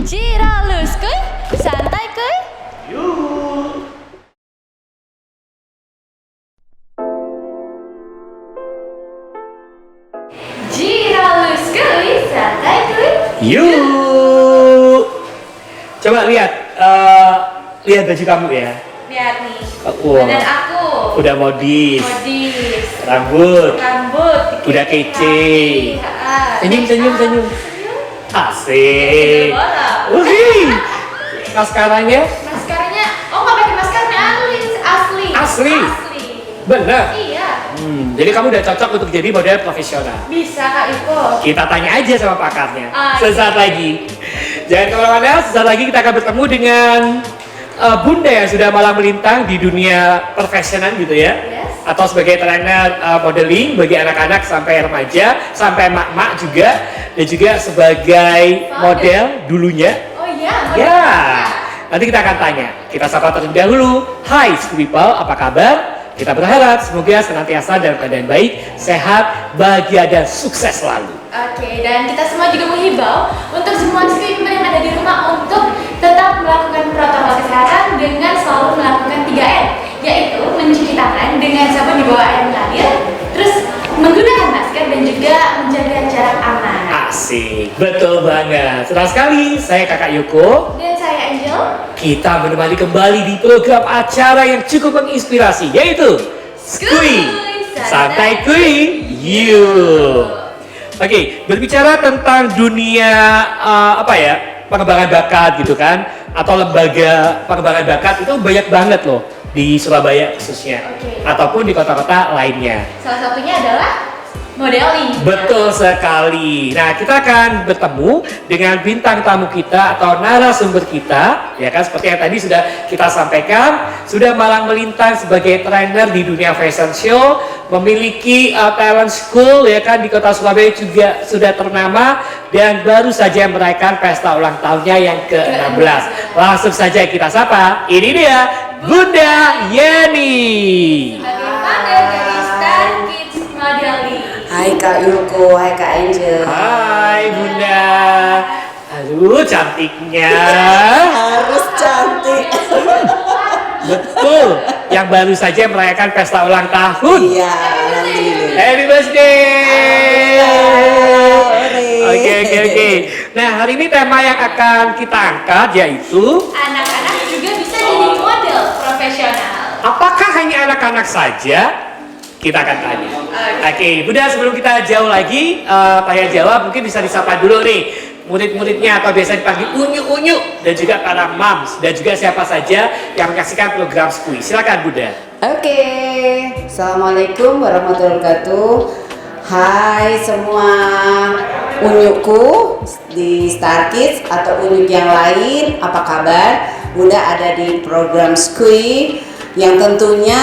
Ciralus kuy, santai kuy. Yuk. Ciralus kuy, santai kuy. Yuk. Coba lihat, lihat baju kamu ya. Lihat nih, Wah. badan aku. Udah modis, Modis. rambut, Rambut. udah kece. Senyum, senyum, senyum. Asik. Wih. Maskaranya Maskaranya, oh nggak pakai maskaranya asli. Asli? bener. Iya. Jadi kamu udah cocok untuk jadi model profesional. Bisa Kak Iko. Kita tanya aja sama pakarnya. Ah, Sesaat lagi. Jangan kemana-mana, sesaat lagi kita akan bertemu dengan Bunda yang sudah malang melintang di dunia profesional gitu ya. Yes. Atau sebagai trainer modeling bagi anak-anak sampai remaja, sampai mak-mak juga. Dan juga sebagai model dulunya. Oh iya. Ya, nanti kita akan tanya. Kita sapa terlebih dahulu. Hai School People, apa kabar? Kita berharap semoga senantiasa dalam keadaan baik, sehat, bahagia, dan sukses selalu. Oke, dan kita semua juga menghibau untuk semua people yang ada di rumah untuk tetap melakukan protokol kesehatan dengan selalu melakukan 3M, yaitu mencuci tangan dengan sabun di bawah air mengalir, terus menggunakan masker dan juga menjaga jarak aman. Asik, betul banget. Senang sekali, saya Kakak Yoko. Dan saya Angel. Kita menemani kembali di program acara yang cukup menginspirasi, yaitu Skuy, Santai Kuy, You. Oke, berbicara tentang dunia pengembangan bakat gitu kan, atau lembaga pengembangan bakat itu banyak banget loh di Surabaya khususnya, Oke. ataupun di kota-kota lainnya. Salah satunya adalah modeling. Betul sekali. Nah, kita akan bertemu dengan bintang tamu kita atau narasumber kita, ya kan, seperti yang tadi sudah kita sampaikan, sudah malang melintang sebagai trainer di dunia fashion show, memiliki talent school, ya kan, di kota Surabaya juga sudah ternama, dan baru saja merayakan pesta ulang tahunnya yang ke-16. Langsung saja kita sapa, ini dia Bunda Yeni. Sebagai founder dari Star Kids Modeling. Hai Kak Yoko, hai Kak Angel. Hai Bunda. Aduh, cantiknya. Harus cantik. Betul. Yang baru saja merayakan pesta ulang tahun. Iya, alhamdulillah. Happy birthday. Oke. Nah, hari ini tema yang akan kita angkat yaitu Anak-anak juga bisa jadi model profesional. apakah hanya anak-anak saja? Kita akan tanya. Oke, Bunda, sebelum kita jauh lagi tanya jawab, mungkin bisa disapa dulu nih murid-muridnya atau biasa dipanggil unyu-unyu, dan juga para moms dan juga siapa saja yang menyaksikan program Skuy. Silakan Bunda. Oke, Assalamualaikum warahmatullahi wabarakatuh. Hai semua unyuku di Star Kids atau unyuk yang lain, apa kabar? Bunda ada di program Skuy yang tentunya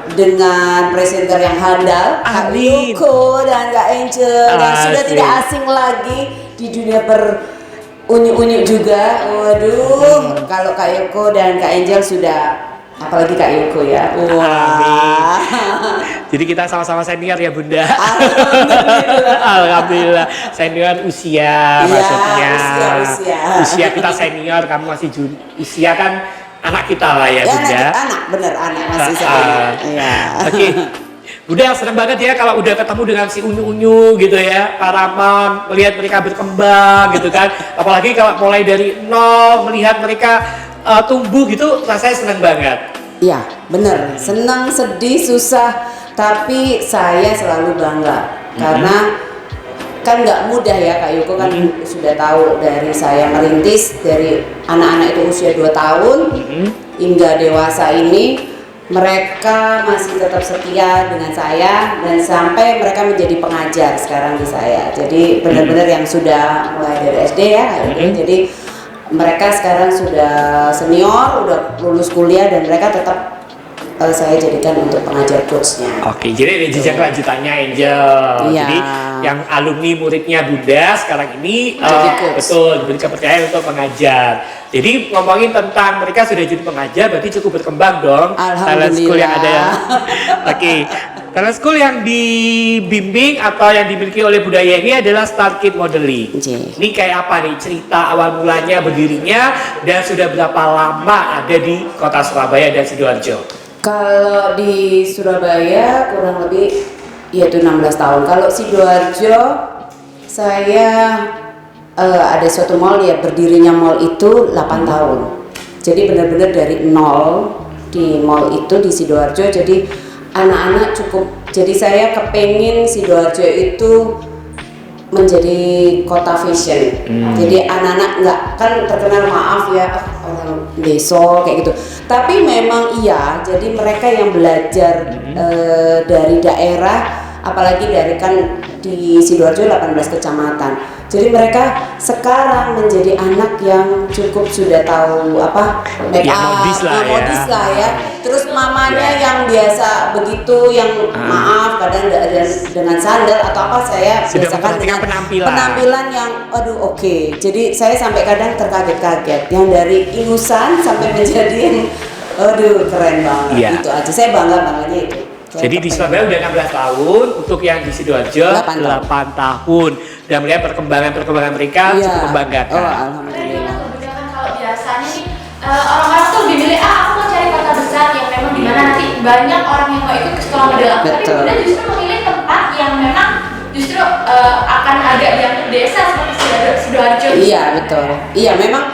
dengan presenter yang handal, Kak Amin. Yoko dan Kak Angel yang sudah Asik. tidak asing lagi di dunia unyu-unyu juga. Waduh, kalau Kak Yoko dan Kak Angel sudah, apalagi Kak Yoko ya. Wah. Jadi kita sama-sama senior ya Bunda. Alhamdulillah. Alhamdulillah. Senior usia Iya, maksudnya. usia. Usia kita senior, kamu masih usia kan anak kita lah ya Ya, Bunda. anak, bener anak masih Ah, saya. Iya. Oke. Bunda senang banget ya kalau udah ketemu dengan si unyu-unyu gitu ya, para mom, melihat mereka berkembang gitu kan. Apalagi kalau mulai dari nol, melihat mereka tumbuh gitu, rasanya senang banget. Iya, bener. Senang, sedih, susah, tapi saya selalu bangga karena kan nggak mudah ya Kak Yoko kan sudah tahu dari saya merintis dari anak-anak itu usia 2 tahun hingga dewasa ini mereka masih tetap setia dengan saya dan sampai mereka menjadi pengajar sekarang di saya. Jadi benar-benar yang sudah mulai dari SD ya Kak Yoko. Jadi mereka sekarang sudah senior, udah lulus kuliah dan mereka tetap saya jadikan untuk pengajar coachnya. Oke, jadi ada jenjang kelanjutannya Angel. Iya. Jadi yang alumni muridnya Bunda sekarang ini Jadi coach. betul diberi kepercayaan untuk mengajar. Jadi ngomongin tentang mereka sudah jadi pengajar, berarti cukup berkembang dong. Talent school yang ada. Oke, talent school yang dibimbing atau yang dimiliki oleh Budaya ini adalah Star Kid Modeling. Oke. Ini kayak apa nih cerita awal mulanya berdirinya dan sudah berapa lama ada di kota Surabaya dan Sidoarjo? Kalau di Surabaya kurang lebih yaitu 16 tahun. Kalau Sidoarjo saya ada suatu mall ya, berdirinya mall itu 8 tahun. Jadi benar-benar dari nol di mall itu di Sidoarjo. Jadi anak-anak cukup. Jadi saya kepengin Sidoarjo itu menjadi kota fashion. Jadi anak-anak nggak kan terkenal, maaf ya, orang desa kayak gitu. Tapi memang iya, jadi mereka yang belajar dari daerah, apalagi dari kan di Sidoarjo 18 kecamatan. Jadi mereka sekarang menjadi anak yang cukup sudah tahu apa make Ya, up, modis lah ya. Terus mamanya yang biasa begitu, yang maaf kadang dengan sandal atau apa, saya Sudah biasakan memperhatikan dengan penampilan. yang aduh oke. Jadi saya sampai kadang terkaget-kaget yang dari inusan sampai menjadi yang aduh keren banget. Iya. Itu aja saya bangganya itu. Saya Jadi di kepengen. Surabaya udah 16 tahun, untuk yang di Sidoarjo 8 tahun. Dan melihat perkembangan mereka Iya. cukup membanggakan. Oh, Karena alhamdulillah. kebanyakan kalau biasanya nih orang-orang tuh lebih milih aku mau cari kota besar yang memang di mana nanti banyak orang yang mau ikut ke sekolah model aku. Tapi Betul. Bunda justru memilih tempat yang memang justru akan agak dianggap desa seperti Sidoarjo. Iya betul. Iya memang.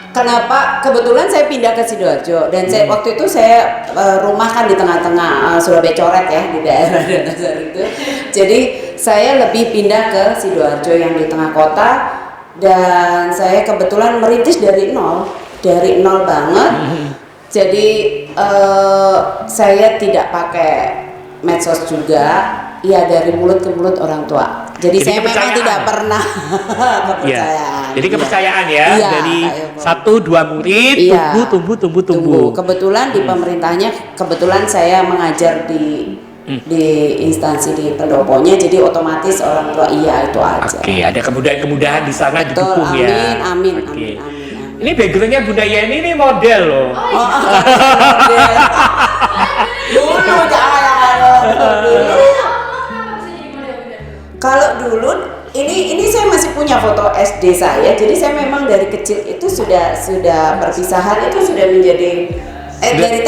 Kenapa kebetulan saya pindah ke Sidoarjo dan saya waktu itu saya rumah kan di tengah-tengah Surabaya Coret ya, di daerah dasar itu. Jadi saya lebih pindah ke Sidoarjo yang di tengah kota, dan saya kebetulan merintis dari nol banget. Jadi saya tidak pakai medsos juga, ya dari mulut ke mulut orang tua. Jadi saya memang kepercayaan. tidak pernah Iya. kepercayaan. Jadi kepercayaan ya, Iya, dari Kak 1-2 murid Iya. tumbuh. Kebetulan di pemerintahnya, kebetulan saya mengajar di instansi di pendoponya, jadi otomatis orang tua iya itu aja. Oke, ada kemudahan-kemudahan di sana Betul, didukung ya. amin. Oke. Ini backgroundnya Bunda Yeni ini model loh. Dulu jangan dulu. Kalau dulu ini saya masih punya foto SD saya. Jadi saya memang dari kecil itu sudah perpisahan itu sudah menjadi dari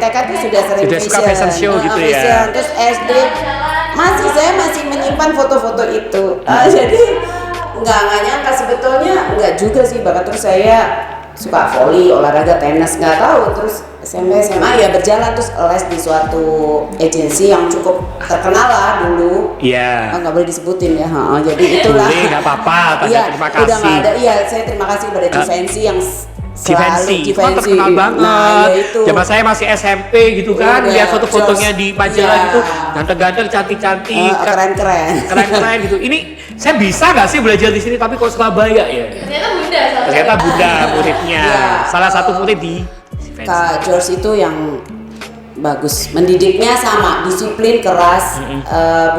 TK itu sudah sering Sudah suka fashion show gitu ya. fashion. Terus SD saya masih menyimpan foto-foto itu. Jadi nggak nyangka sebetulnya, nggak juga sih, bahkan terus saya suka volley, olahraga tenis, nggak tahu, terus SMP SMA ya berjalan, terus les di suatu agensi yang cukup terkenal lah dulu. Iya. Nggak boleh disebutin ya, jadi itulah. Boleh, nggak apa-apa, Iya, terima udah kasih. nggak ada. Iya, saya terima kasih kepada Givenchy yang selalu Givenchy, itu terkenal banget. Nah, ya itu. Zaman saya masih SMP gitu kan, Udah, lihat foto-fotonya jos. di majalah Iya. gitu, ganteng-ganteng, cantik-cantik, keren-keren gitu. Ini saya bisa nggak sih belajar di sini, tapi kok Surabaya ya? Ternyata Bunda muridnya, Iya. salah satu murid di Givenchy. Kak George itu yang bagus, mendidiknya sama, disiplin, keras,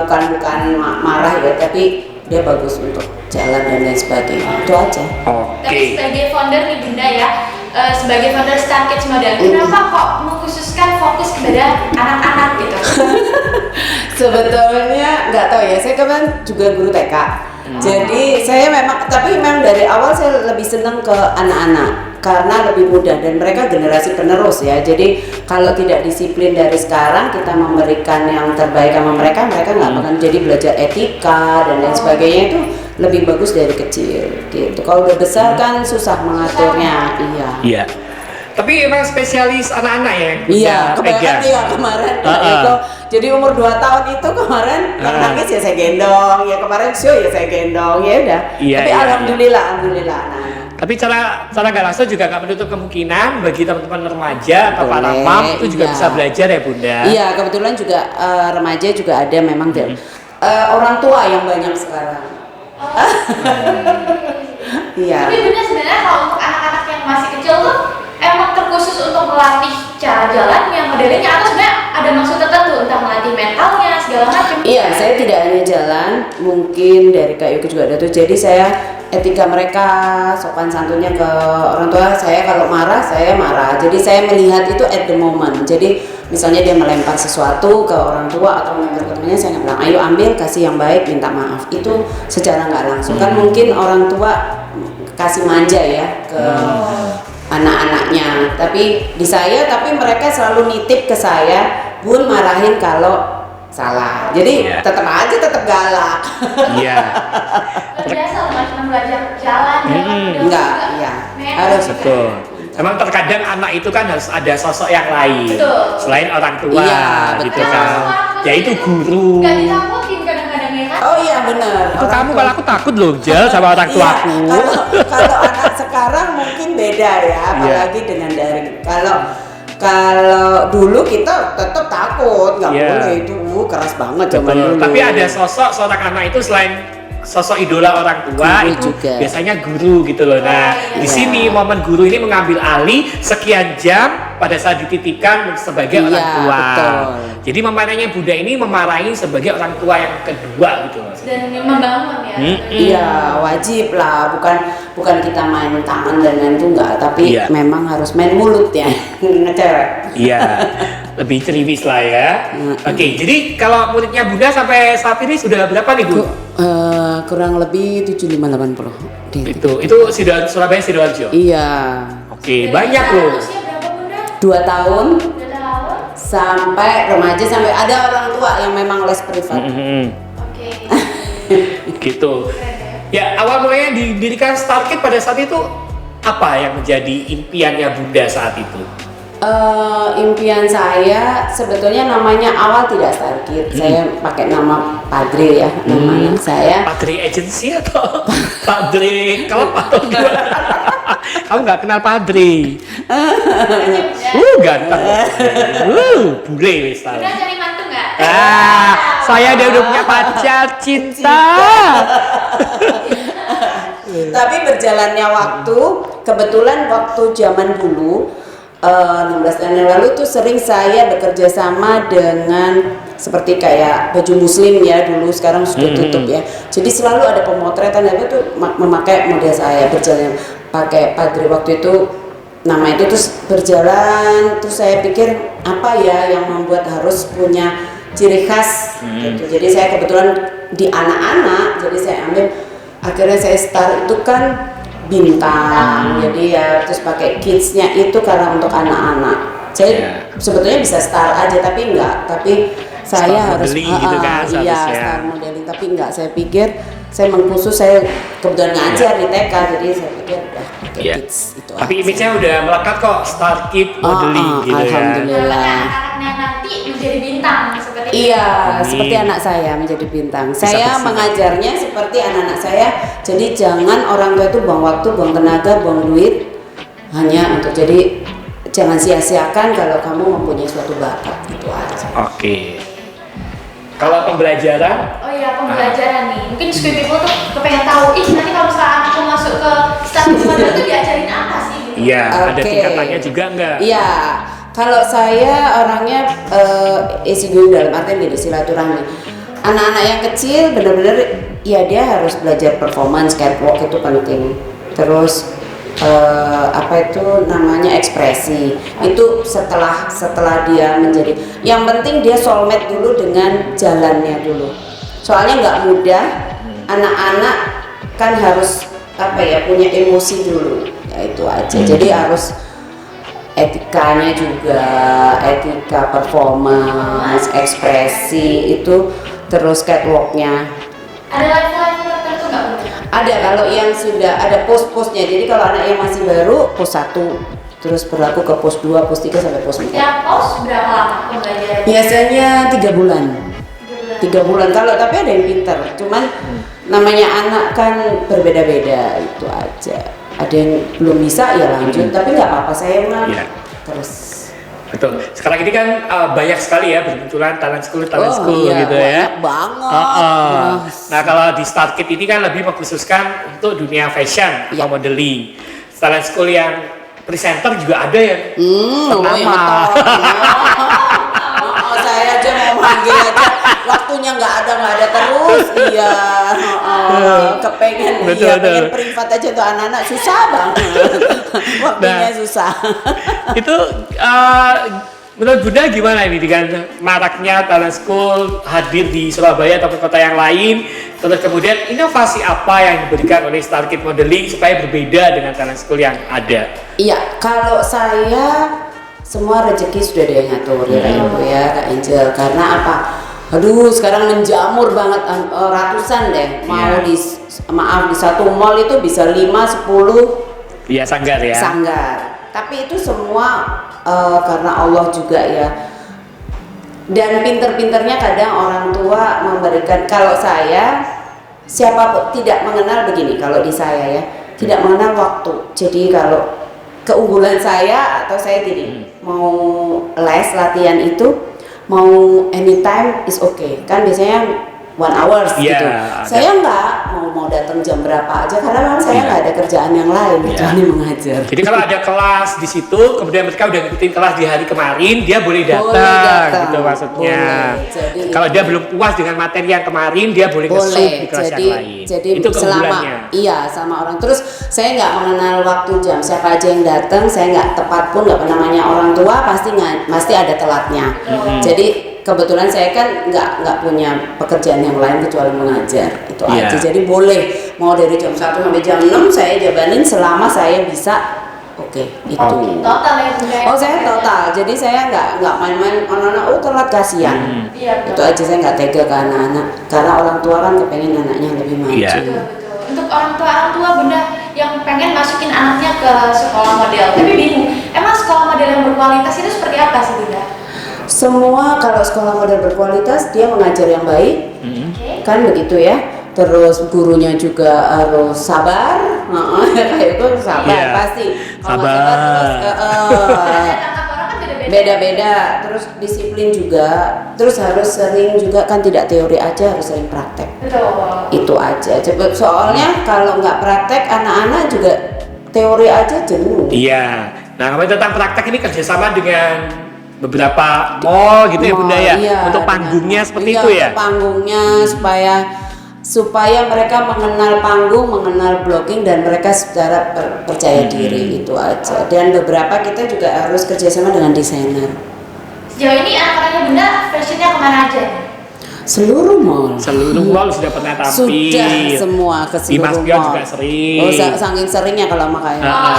bukan marah ya, tapi dia bagus untuk jalan dan lain sebagainya. Itu aja. Tapi sebagai founder nih Bunda ya, sebagai founder Star Kids Model, kenapa kok mengkhususkan fokus kepada anak-anak gitu? Sebetulnya nggak tahu ya, saya kemarin juga guru TK. Jadi saya tapi memang dari awal saya lebih senang ke anak-anak karena lebih mudah dan mereka generasi penerus ya. Jadi kalau tidak disiplin dari sekarang, kita memberikan yang terbaik sama mereka nggak akan jadi belajar etika dan lain sebagainya, itu lebih bagus dari kecil gitu. Kalau udah besar kan susah mengaturnya. Iya. Tapi emang spesialis anak-anak ya yang Iya, Bunda kebanyakan pegang. iya kemarin itu. Jadi umur 2 tahun itu kemarin yang nangis ya saya gendong, ya kemarin show ya saya gendong, ya udah. Iya, Tapi iya, alhamdulillah anak. Tapi cara nggak langsung juga nggak menutup kemungkinan bagi teman-teman remaja atau para Boleh, mam itu juga iya. bisa belajar ya Bunda. Iya, kebetulan juga remaja juga ada memang orang tua yang banyak sekarang. Iya. Tapi Bunda sebenarnya kalau untuk anak-anak yang masih kecil tuh emang terkhusus untuk melatih cara jalannya, modelingnya, atau sebenarnya ada maksud tertentu entah melatih mentalnya segala macam? Iya, saya tidak hanya jalan, mungkin dari Kak Yuki juga ada tuh. Jadi saya etika mereka, sopan santunnya ke orang tua. Saya kalau marah, saya marah. Jadi saya melihat itu at the moment. Jadi misalnya dia melempar sesuatu ke orang tua atau melempar ke temannya, saya nggak bilang, ayo ambil, kasih yang baik, minta maaf. Itu secara nggak langsung. Kan mungkin orang tua kasih manja ya ke anak-anaknya. Tapi di saya, tapi mereka selalu nitip ke saya, Bun marahin kalau salah. Jadi tetap aja tetap galak. Iya. Biasa lah cuma belajar jalan, Enggak, iya. Harus Betul. Emang terkadang anak itu kan harus ada sosok yang lain Betul. selain orang tua, Iya, gitu betul. kan. Yaitu guru. Gak ditakutin kadang-kadang ya kan? Oh iya benar. Itu kamu kalau aku takut loh, Jel, sama orang tuaku. Iya, kalau anak sekarang mungkin beda ya, apalagi dengan daring. Kalau dulu kita tetap takut, nggak boleh itu keras banget zaman Betul. dulu. Tapi ada sosok seorang anak itu selain sosok idola orang tua Guru itu juga. biasanya guru gitu loh. Nah, di sini momen guru ini mengambil alih sekian jam pada saat dititipkan sebagai Iya, orang tua. betul. Jadi memanahnya Bunda ini memarahi sebagai orang tua yang kedua gitu loh. Dan membangun ya. Iya wajib lah, bukan kita main tangan dan lain itu enggak, tapi Iya. memang harus main mulut ya, ngecewek. Iya, lebih ceriwis lah ya. Oke, jadi kalau muridnya Bunda sampai saat ini sudah berapa nih Bu? Kurang lebih 75-80 Itu Surabaya Sidoarjo. Iya, Oke, Dari banyak usia- loh. Usia berapa Bunda? 2 tahun 2 tahun? sampai remaja, sampai ada orang tua yang memang les privat. Oke. Gitu. Ya, awal mulanya didirikan Starkid pada saat itu apa yang menjadi impiannya Bunda saat itu? Impian saya sebetulnya namanya awal tidak Starkid, saya pakai nama Padre ya, namanya saya. Padre Agency atau Padre Club atau gimana? Kamu nggak kenal Padre? Ganteng. Bule wis tahu. Bunda cari mantu nggak? Saya udah punya pacar cinta. Tapi berjalannya waktu, kebetulan waktu zaman dulu 16 tahun yang lalu tuh sering saya bekerja sama dengan seperti kayak baju muslim ya dulu, sekarang sudah tutup ya. Jadi selalu ada pemotretan dan itu memakai model saya berjalan pakai Padre waktu itu, nama itu terus berjalan, terus saya pikir apa ya yang membuat harus punya ciri khas gitu. Jadi saya kebetulan di anak-anak, jadi saya ambil, akhirnya saya start itu kan bintang, jadi ya terus pakai kidsnya itu karena untuk anak-anak. Saya sebetulnya bisa star aja tapi enggak, tapi saya Star harus modeling gitu kan iya seharusnya. star modeling, tapi enggak, saya pikir saya mengkhusus, saya kebetulan ngajar di TK, jadi saya pikir udah pakai Iya. kids itu Tapi aja. image-nya udah melekat kok, Starkid modeling gitu ya. Alhamdulillah. Bagaimana anak-anaknya nanti menjadi bintang seperti itu? Iya, Amin. seperti anak saya menjadi bintang. Bisa Saya bersih. mengajarnya seperti anak-anak saya. Jadi jangan orang tua itu buang waktu, buang tenaga, buang duit hanya untuk jadi, jangan sia-siakan kalau kamu mempunyai suatu bakat, itu aja. Oke. Kalau pembelajaran, Oh iya, pembelajaran nih. Mungkin Squid People tuh kepengen tahu, nanti kalau misalnya anakku masuk ke stasiun model tuh diajarin apa sih? Gitu. iya ada Oke. tingkatannya juga enggak? Iya, kalau saya orangnya easy going dalam artian gini, silaturahmi. Anak-anak yang kecil benar-benar ya dia harus belajar performance, catwalk itu penting. Terus apa itu namanya ekspresi, itu setelah dia menjadi, yang penting dia soulmate dulu dengan jalannya dulu, soalnya nggak mudah. Anak-anak kan harus apa ya, punya emosi dulu ya, itu aja. Jadi harus etikanya juga, etika performance, ekspresi itu, terus catwalknya. Ada level-level tertentu nggak Bunda? Ada, kalau yang sudah ada pos-posnya. Jadi kalau anak yang masih baru pos 1, terus berlaku ke pos 2, pos 3 sampai pos 4. Setiap pos berapa lama pembelajaran? Biasanya 3 bulan. 3 bulan. Kalau tapi ada yang pintar. Cuman namanya anak kan berbeda-beda, itu aja. Ada yang belum bisa ya lanjut, tapi nggak apa-apa, saya mah Iya. terus. Betul. Sekarang ini kan banyak sekali ya bermunculan talent school iya, gitu ya. banyak banget. Nah kalau di Starkid ini kan lebih mengkhususkan untuk dunia fashion atau Iya. modeling. Talent school yang presenter juga ada ya. yang Ternama. ngetop. Saya aja mau manggil aja, waktunya nggak ada terus. Iya, kepengen, Betul, iya betul. pengen privat aja tuh anak-anak susah banget, waktunya Nah. susah. Itu menurut Bunda gimana ini dengan maraknya talent school hadir di Surabaya ataupun kota yang lain, terus kemudian inovasi apa yang diberikan oleh Starkid Modeling supaya berbeda dengan talent school yang ada? Iya, kalau saya semua rezeki sudah dia yang ngatur ya Kak Ibu ya Kak Angel. Karena apa? Aduh, sekarang menjamur banget, ratusan deh. Mau di satu mall itu bisa 5-10 Iya, sanggar ya. sanggar. Tapi itu semua karena Allah juga ya. Dan pinter-pinternya kadang orang tua memberikan, kalau saya siapapun tidak mengenal begini, kalau di saya ya tidak mengenal waktu. Jadi kalau keunggulan saya atau saya gini, mau les latihan itu mau anytime is okay, kan biasanya 1 hours Iya, gitu. ada. Saya nggak mau datang jam berapa aja karena memang saya nggak ada kerjaan yang lain Iya. kecuali mengajar. Jadi kalau ada kelas di situ, kemudian mereka udah ngikutin kelas di hari kemarin, dia boleh Boleh datang, datang. gitu maksudnya. Boleh. Jadi Kalau itu- dia belum puas dengan materi yang kemarin, dia boleh nge-shoot boleh, di kelas jadi yang lain. jadi Itu keunggulannya. selama iya sama orang. Terus saya nggak mengenal waktu jam, siapa aja yang datang, saya nggak tepat pun, nggak namanya orang tua pasti ada telatnya. Jadi kebetulan saya kan nggak punya pekerjaan yang lain kecuali mengajar, itu Iya. aja. Jadi boleh mau dari jam 1 sampai jam 6 saya jabanin selama saya bisa. Oke, itu. Total ya Bunda ya? Oh saya total, jadi saya nggak main-main anak-anak, telat kasihan. Iya, Itu aja, saya nggak tega ke anak-anak, karena orang tua kan kepengen anaknya lebih maju. Iya. betul. Untuk orang tua Bunda yang pengen masukin anaknya ke sekolah model tapi bingung, emang sekolah model yang berkualitas itu seperti apa sih Bunda? Semua kalau sekolah model berkualitas dia mengajar yang baik, Oke. kan begitu ya. Terus gurunya juga harus sabar, kayak itu sabar Iya. pasti. Kalau nggak Sabar. terus Tangkap orang kan beda-beda. beda-beda. Terus disiplin juga. Terus harus sering juga, kan tidak teori aja, harus sering praktek. Betul. Itu aja. Soalnya kalau nggak praktek, anak-anak juga teori aja jenuh. Iya. Nah, ngomongin tentang praktek ini kerjasama dengan beberapa mall gitu ya Bunda ya, Iya, untuk panggungnya seperti iya, itu ya. untuk panggungnya supaya mereka mengenal panggung, mengenal blocking, dan mereka secara percaya diri, itu aja. Dan beberapa kita juga harus kerjasama dengan desainer. Sejauh ini anak-anaknya Bunda fashionnya kemana aja? Seluruh mall. Seluruh mall sudah pernah tampil. Sudah semua ke Di Mas seluruh Pion mall. juga sering. Oh, saking seringnya kalau makanya. Heeh.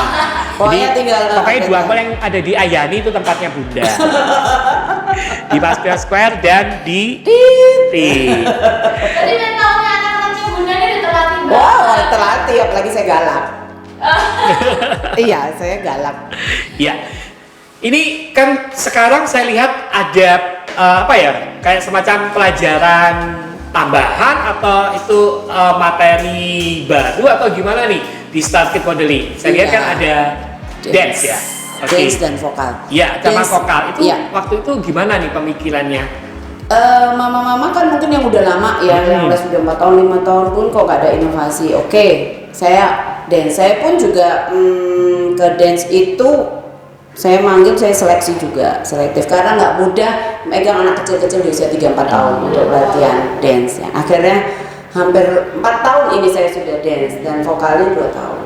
Pokoknya Jadi, tinggal pokoknya dua mall yang ada di Ayani itu tempatnya Bunda. Di Maspion Square dan di Tit. Jadi mentalnya anak-anaknya Bunda ini udah terlatih banget. Wow, terlatih, apalagi saya galak. Iya, saya galak. Ya, ini kan sekarang saya lihat ada apa ya, kayak semacam pelajaran tambahan atau itu materi baru atau gimana nih di Starkid Modeling? Saya lihat Iya. kan ada dance ya. Oke. Dance dan vokal. Ya, sama Dance, vokal itu iya. waktu itu gimana nih pemikirannya? Mama-mama kan mungkin yang udah lama ya, yang udah sudah 4 tahun 5 tahun pun kok gak ada inovasi. Oke, saya pun juga ke dance itu saya manggil, saya seleksi juga, selektif, karena nggak mudah megang anak kecil-kecil di usia 3-4 tahun untuk latihan dance ya. Akhirnya hampir 4 tahun ini saya sudah dance, dan vokalnya 2 tahun.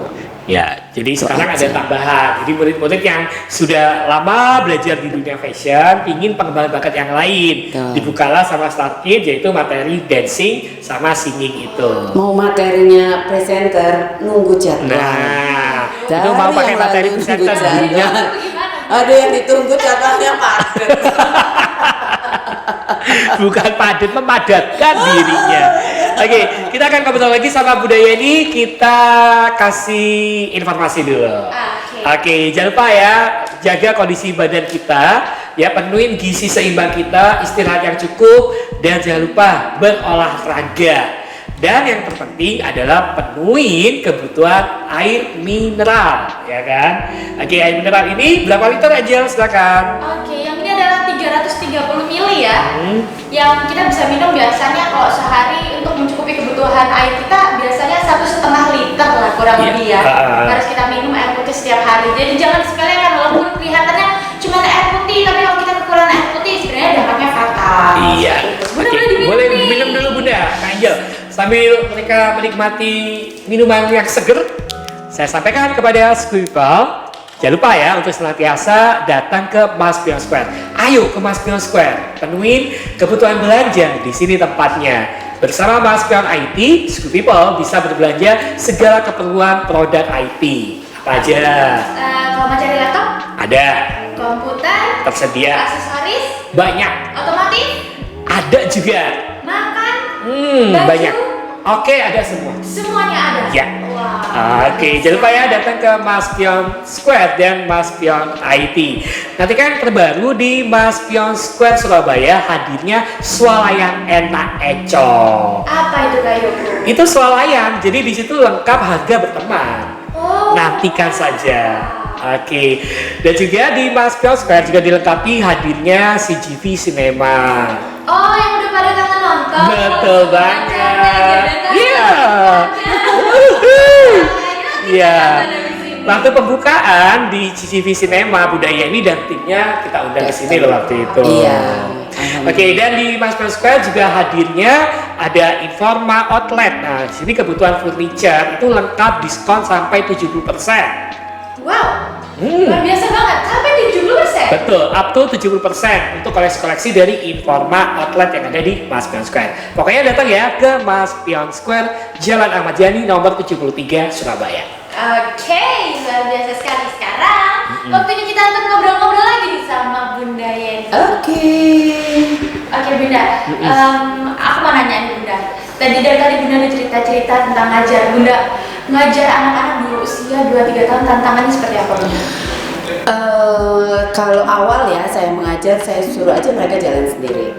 Ya, jadi sekarang ada aja. tambahan. Jadi murid-murid yang sudah lama belajar di dunia fashion, ingin pengembangan bakat yang lain, Betul. dibukalah sama Starkid, yaitu materi dancing sama singing itu. Mau materinya presenter, nunggu jadwal. Nah, itu Dari mau pakai yang materi lalu presenter nunggu dirinya. jadwal. Gimana? Ada yang ditunggu jadwalnya padat. Bukan padat, memadatkan dirinya. Oke, kita akan ngobrol lagi sama Budaya ini. Kita kasih informasi dulu. Oke, jangan lupa ya, jaga kondisi badan kita, ya penuhin gizi seimbang kita, istirahat yang cukup, dan jangan lupa berolahraga. Dan yang terpenting adalah penuhin kebutuhan air mineral, ya kan? Oke, air mineral ini berapa liter aja? Silakan. Oke, yang ini adalah 330 mili ya. Yang kita bisa minum biasanya kalau sehari untuk mencukupi kebutuhan air kita biasanya 1,5 liter lah kurang Iya. lebih ya. Harus kita minum air putih setiap hari. Jadi Jadi jangan disepelekan walaupun kelihatannya cuma air putih, tapi kalau kita kekurangan air putih sebenarnya dampaknya fatal. Iya. Bunda, Oke, boleh diminum boleh nih. minum dulu Bunda, Kak Angel. Sambil mereka menikmati minuman yang seger, saya sampaikan kepada school people, jangan lupa ya untuk senantiasa datang ke Mas Pion Square. Ayo ke Mas Pion Square, penuhin kebutuhan belanja di sini tempatnya. Bersama Mas Pion IT, school people bisa berbelanja segala keperluan produk IT. Apa aja? Kalau mau cari laptop, Ada, komputer, tersedia, aksesoris, banyak. otomotif, Ada juga. makan, baju, Banyak. Oke, ada semua. semuanya ada. Ya. Wah. Oke, jangan lupa ya datang ke Mas Pion Square dan Mas Pion IT. Nanti kan terbaru di Mas Pion Square Surabaya hadirnya swalayan enak eco. Apa itu Kak Yoko? Itu swalayan, jadi di situ lengkap harga berteman. Oh. Nantikan saja. Oke, dan juga di Mas Pion Square juga dilengkapi hadirnya CGV Cinema. Oh, yang udah pada kangen nonton. Betul banget. Iya. Iya. Waktu pembukaan di CGV Cinema Budaya ini dan timnya kita undang ke sini loh waktu itu. Iya. Oke, dan di Mas Pion Square juga hadirnya ada Informa Outlet. Nah, di sini kebutuhan furniture itu lengkap diskon sampai 70%. Wow. Luar biasa banget. Sampai 70%. Betul, up to 70% untuk koleksi-koleksi dari Informa Outlet yang ada di Mas Pion Square. Pokoknya datang ya ke Mas Pion Square, Jalan Ahmad Yani nomor 73 Surabaya. Oke, luar biasa sekali. Sekarang waktunya kita untuk ngobrol-ngobrol lagi nih sama Bunda Yeni. Oke. Oke Bunda, aku mau nanya nih Bunda. Dari tadi Bunda udah cerita-cerita tentang ngajar. Bunda, ngajar anak-anak di usia 2-3 tahun tantangannya seperti apa Bunda? Kalau awal ya saya mengajar, saya suruh aja mereka jalan sendiri.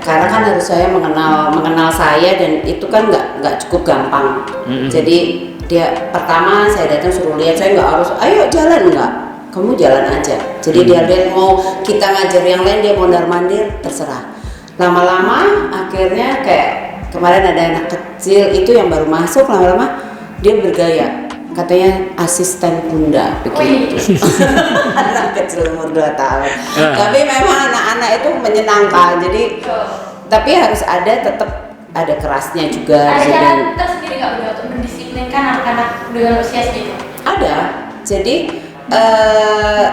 Karena kan harus saya mengenal saya dan itu kan nggak cukup gampang. Jadi dia pertama saya datang suruh lihat, saya nggak harus ayo jalan, nggak, kamu jalan aja. Jadi dia lihat mau kita ngajar yang lain dia mondar mandir terserah. Lama-lama akhirnya kayak kemarin ada anak kecil itu yang baru masuk, lama-lama dia bergaya katanya asisten Bunda begitu. Anak kecil umur 2 tahun. Tapi memang anak-anak itu menyenangkan. Jadi tapi harus ada tetap ada kerasnya juga. Ada cara tersendiri nggak Bunda untuk mendisiplinkan anak-anak dengan usia segitu? Ada. Jadi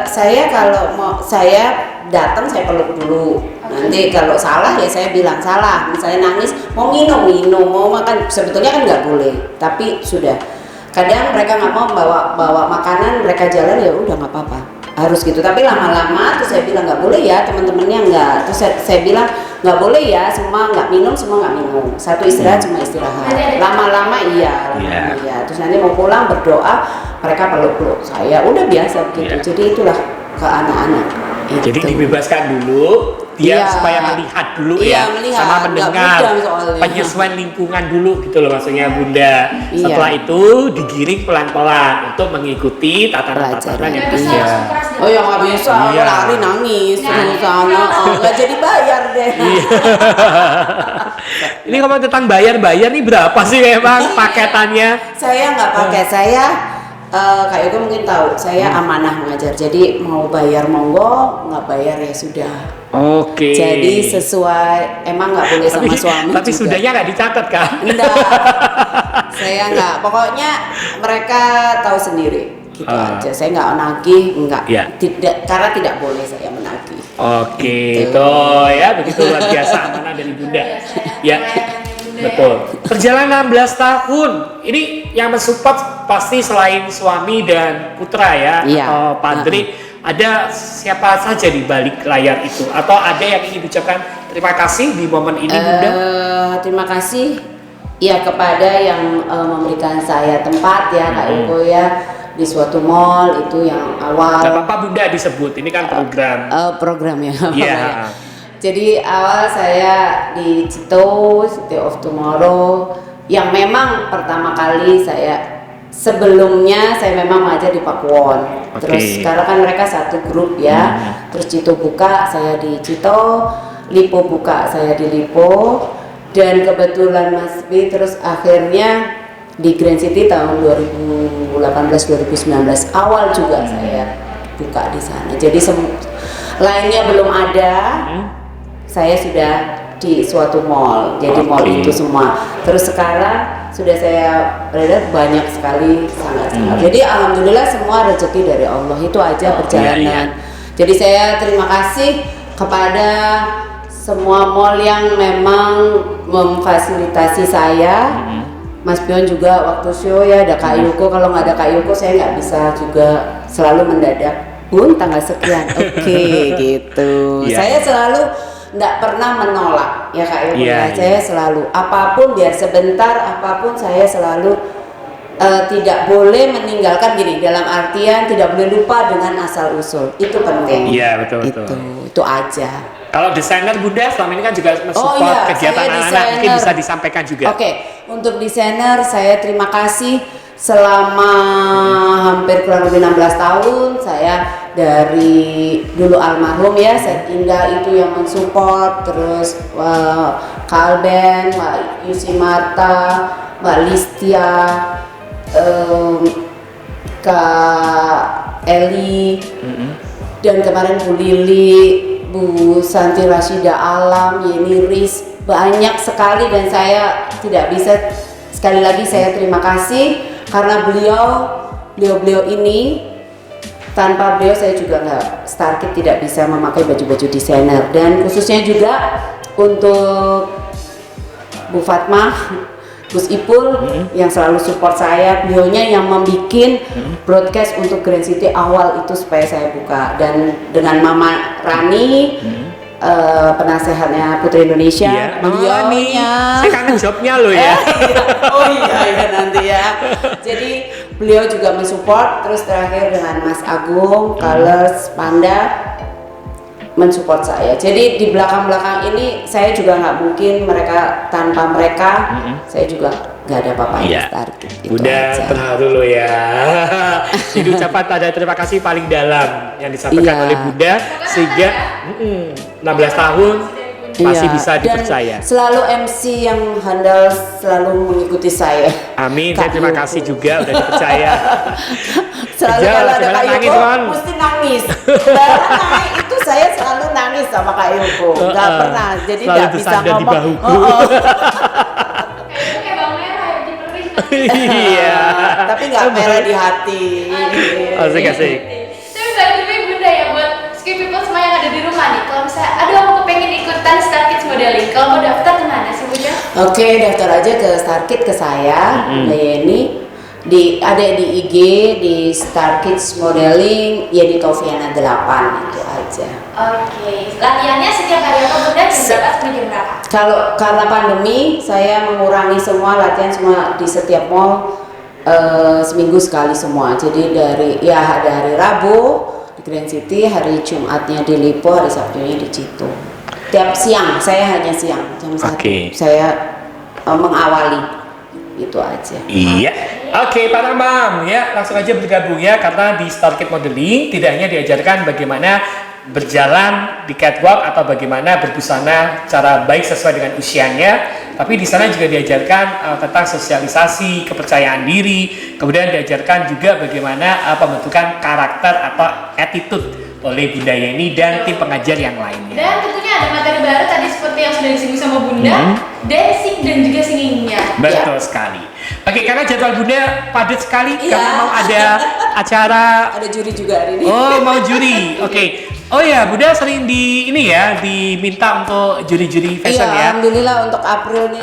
saya kalau mau saya datang saya peluk dulu. Nanti kalau salah ya saya bilang salah. Misalnya nangis mau minum, mau makan sebetulnya kan nggak boleh. Tapi sudah. Kadang mereka nggak mau bawa makanan, mereka jalan ya udah nggak apa-apa. Harus gitu. Tapi lama-lama terus saya bilang nggak boleh ya teman-temannya nggak. Terus saya bilang nggak boleh ya semua nggak minum, semua nggak minum. Satu istirahat cuma istirahat. Lama-lama iya. Terus nanti mau pulang berdoa mereka peluk-peluk saya. Udah biasa gitu. Jadi itulah ke anak-anak. Jadi dibebaskan dulu dia supaya melihat dulu ya, melihat, sama mendengar soalnya. penyesuaian lingkungan dulu gitu loh maksudnya Bunda. Setelah itu digiring pelan-pelan untuk mengikuti tatanan-tatanan yang Nggak bisa ada. langsung keras Oh ya nggak bisa, Iya. lari nangis Nangis. sana, nggak jadi bayar deh. Ini ngomong tentang bayar nih berapa sih memang paketannya? Saya nggak pakai, saya Kak Yoga mungkin tahu, saya amanah mengajar. Jadi mau bayar monggo, nggak bayar ya sudah. Oke. Jadi sesuai, emang nggak boleh sama suami. Tapi juga. sudahnya nggak dicatat kan? Enggak, saya nggak. Pokoknya mereka tahu sendiri. Gitu aja. Saya nggak nagih, nggak. Ya. Tidak, karena tidak boleh saya menagih. Oke, Gitu. itu ya begitu luar biasa amanah dari Bunda. Ya, betul. Perjalanan 16 tahun, ini yang mensupport pasti selain suami dan putra ya, Iya. atau Padri, ada siapa saja di balik layar itu? Atau ada yang ingin diucapkan terima kasih di momen ini Bunda? Terima kasih ya kepada yang memberikan saya tempat ya Kak Iko ya di suatu mall itu yang awal. Gak apa-apa Bunda disebut, ini kan program. Program ya. Iya. Jadi awal saya di Cito, City of Tomorrow, yang memang pertama kali sebelumnya saya memang mengajar di Pakuwon. Terus sekarang kan mereka satu grup ya. Terus Cito buka, saya di Cito, Lipo buka, saya di Lipo. Dan kebetulan Mas B terus akhirnya di Grand City tahun 2018-2019 awal juga saya buka di sana. Jadi lainnya belum ada, saya sudah di suatu mall. Jadi mall itu semua. Terus sekarang sudah saya beredar banyak sekali, sangat. Jadi alhamdulillah semua rezeki dari Allah, itu aja perjalanan. Jadi saya terima kasih kepada semua mall yang memang memfasilitasi saya. Mas Pion juga waktu show ya ada Kak Yuko, kalau nggak ada Kak Yuko saya nggak bisa juga, selalu mendadak Bun tanggal sekian, oke, gitu. Saya selalu nggak pernah menolak ya Kak Yuko, saya selalu apapun biar sebentar apapun saya selalu tidak boleh meninggalkan, gini dalam artian tidak boleh lupa dengan asal usul, itu penting. Iya betul. Itu aja. Kalau desainer Bunda selama ini kan juga mensupport kegiatan anak-anak, mungkin bisa disampaikan juga. Oke, untuk desainer saya terima kasih selama hampir kurang lebih 16 tahun saya dari dulu almarhum ya, Set Indah itu yang mensupport, terus Kalben, Mbak Yusi Marta, Mbak Listia, Kak Eli, dan kemarin Bu Lili, Bu Santi Rashida Alam, Yeni Riz, banyak sekali, dan saya tidak bisa, sekali lagi saya terima kasih karena beliau ini, tanpa beliau saya juga nggak, Starkid tidak bisa memakai baju-baju desainer. Dan khususnya juga untuk Bu Fatmah, Gus Ipul yang selalu support saya, beliaunya yang membuat broadcast untuk Grand City awal itu supaya saya buka, dan dengan Mama Rani, penasehatnya Putri Indonesia, beliaunya. Saya kangen jobnya loh ya. Oh iya nanti ya. Jadi beliau juga mensupport, terus terakhir dengan Mas Agung, Colors, Panda mensupport saya. Jadi di belakang-belakang ini saya juga nggak mungkin, tanpa mereka saya juga nggak ada apa-apa. Starkid. Bunda terharu loh ya. Jadi ucapan tanda terima kasih paling dalam yang disampaikan oleh Bunda, sehingga 16 tahun masih bisa dipercaya. Dan selalu MC yang handal selalu mengikuti saya. Amin. Saya terima kasih juga udah dipercaya. Selalu kalau ada Kak Yuko mesti nangis. Baru naik itu saya selalu nangis sama Kak Yuko. Nggak pernah, jadi nggak bisa ngomong. Kayak bawang merah ya, diperluin. Iya. Tapi nggak merah di hati. Asik. Tapi balik dulu Bunda ya, buat Ski People semua yang ada di rumah nih, kalau misalnya aduh aku pengen ikutan Starkid modeling, kalau mau daftar kemana sih Bunda? Oke, daftar aja ke Starkid, ke saya, Mbak Yeni. Ada di IG, di Starkids Modeling, ya di Toviana 8, itu aja. Oke, latihannya setiap hari apa Bunda? Jam berapa sampai jam berapa? Kalau karena pandemi, saya mengurangi semua latihan semua di setiap mall, seminggu sekali semua. Jadi ada hari Rabu di Grand City, hari Jumatnya di Lipo, hari Sabtunya di Citu. Tiap siang, saya hanya siang jam 1. Saya mengawali. Itu aja. Iya. Oke, Pak Ramam ya, langsung aja bergabung ya, karena di Starkid Modeling tidak hanya diajarkan bagaimana berjalan di catwalk atau bagaimana berbusana cara baik sesuai dengan usianya, tapi di sana juga diajarkan tentang sosialisasi, kepercayaan diri, kemudian diajarkan juga bagaimana pembentukan karakter atau attitude oleh Bunda Yeni dan tim pengajar yang lainnya. Dan tentunya ada materi baru tadi seperti yang sudah disinggung sama Bunda, dancing dan juga singingnya. Betul sekali. Oke, karena jadwal Bunda padat sekali karena mau ada acara. Ada juri juga hari ini. Oh, mau juri. Oke. Oh ya, Bunda sering diminta untuk juri-juri fashion ya. Alhamdulillah untuk April nih.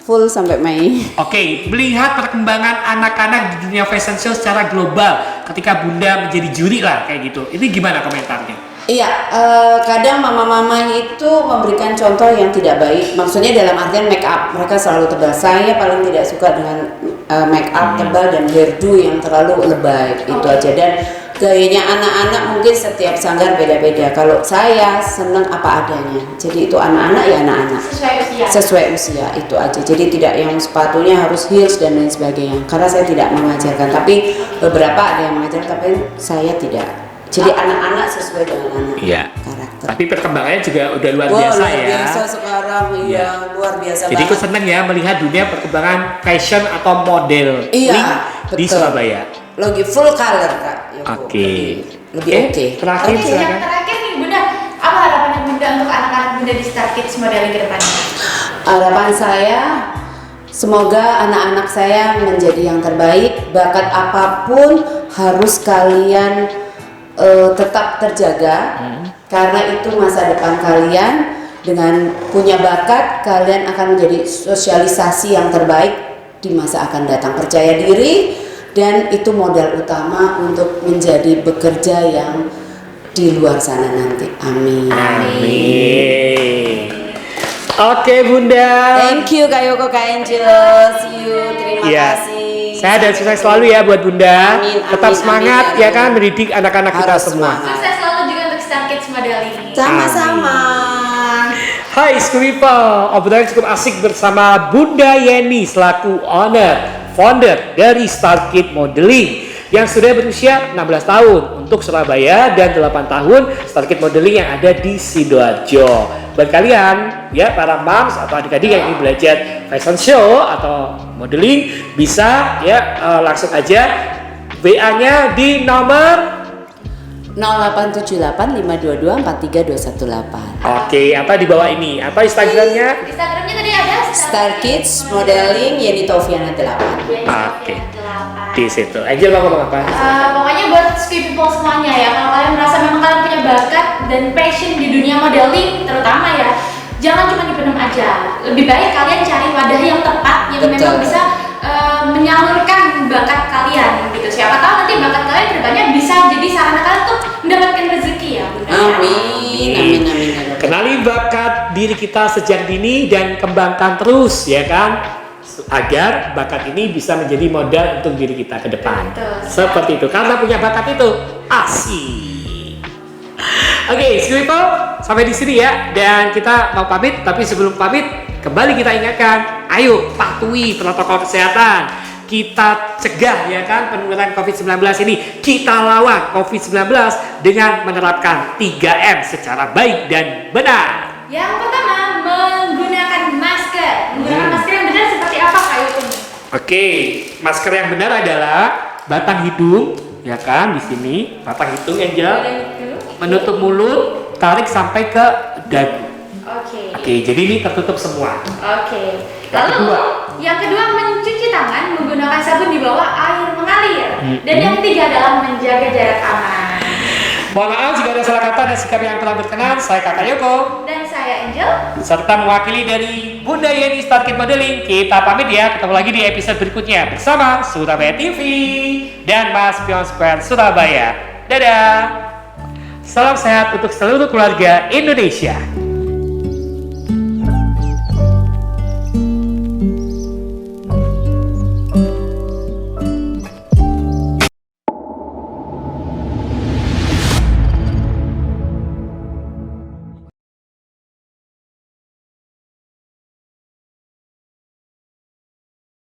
Full sampai Mei. Oke, melihat perkembangan anak-anak di dunia fashion show secara global ketika Bunda menjadi juri lah kayak gitu. Ini gimana komentarnya? Iya, kadang mama-mama itu memberikan contoh yang tidak baik. Maksudnya dalam artian make up, mereka selalu tebal. Saya paling tidak suka dengan make up tebal dan hairdo yang terlalu lebay. Itu aja. Dan gayanya anak-anak mungkin setiap sanggar beda-beda. Kalau saya senang apa adanya. Jadi itu anak-anak ya anak-anak. Sesuai usia itu aja. Jadi tidak yang sepatunya harus heels dan lain sebagainya. Karena saya tidak mengajarkan. Tapi beberapa ada yang mengajarkan, tapi saya tidak. Jadi anak-anak sesuai dengan anak Iya. karakter. Tapi perkembangannya juga udah luar Wah, biasa luar ya. biasa sekarang, iya, luar biasa Jadi aku banget. seneng ya melihat dunia perkembangan fashion atau model Iya, di betul. Surabaya. Lagi full color Kak. Yoko. Oke. Lebih Oke, oke. terakhir Oke. silakan. Yang terakhir nih Bunda, apa harapannya Bunda untuk anak-anak Bunda di Star Kids Modeling ke depannya? Harapan saya semoga anak-anak saya menjadi yang terbaik. Bakat apapun harus kalian tetap terjaga karena itu masa depan kalian. Dengan punya bakat kalian akan menjadi sosialisasi yang terbaik di masa akan datang. Percaya diri dan itu modal utama untuk menjadi bekerja yang di luar sana nanti. Amin. Amin. Oke Bunda. Thank you Kak Yoko, Kak Angel. See you. Terima Iya. kasih. Saya dan sukses selalu ya buat Bunda. Amin, Tetap amin, semangat amin, ya amin. kan mendidik anak-anak kita Harus semua. semangat. Sukses selalu juga untuk Star Kids Modeling. Sama-sama. Hai School People, obrolan cukup asik bersama Bunda Yeni selaku owner, founder dari Star Kid Modeling yang sudah berusia 16 tahun untuk Surabaya dan 8 tahun Star Kid Modeling yang ada di Sidoarjo. Buat kalian ya para moms atau adik-adik yang ingin belajar fashion show atau modeling bisa ya langsung aja WA-nya di nomor 087852243218. Oke, apa di bawah ini? Apa Instagramnya? Instagramnya tadi ada Star Kids Modeling Yeni Taufiana 8. Oke. Di situ. Angel mau ngomong apa? Pokoknya buat School People semuanya ya, kalau kalian merasa memang kalian punya bakat dan passion di dunia modeling terutama ya, jangan cuma dipendam aja. Lebih baik kalian cari wadah yang tepat yang Betul. memang bisa menyalurkan bakat kalian gitu. Siapa tahu nanti bakat kalian kedepannya bisa jadi sarana kalian untuk mendapatkan rezeki ya Bunda. Amin, amin, amin. amin. Kenali bakat diri kita sejak dini dan kembangkan terus ya kan, agar bakat ini bisa menjadi modal untuk diri kita ke depan. Betul. Seperti itu. Karena punya bakat itu asik. Oke, School People, sampai di sini ya. Dan kita mau pamit, tapi sebelum pamit, kembali kita ingatkan, ayo patuhi protokol kesehatan. Kita cegah ya kan penularan COVID-19 ini. Kita lawan COVID-19 dengan menerapkan 3M secara baik dan benar. Yang pertama, menggunakan masker. Menggunakan masker yang benar seperti apa Kak Yoko? Oke, masker yang benar adalah batang hidung, ya kan, di sini batang hidung Angel, menutup mulut, tarik sampai ke dagu. Oke. Oke, jadi ini tertutup semua. Oke. Yang Lalu kedua. yang kedua mencuci tangan menggunakan sabun di bawah air mengalir. Dan yang ketiga adalah menjaga jarak aman. Mohon maaf jika ada salah kata dan sikap yang kurang berkenan. Saya Kakak Yoko, Dan saya Angel. serta mewakili dari Bunda Yeni Star Kid Modeling. Kita pamit ya, ketemu lagi di episode berikutnya bersama Surabaya TV dan Mas Pion Square Surabaya. Dadah. Salam sehat untuk seluruh keluarga Indonesia.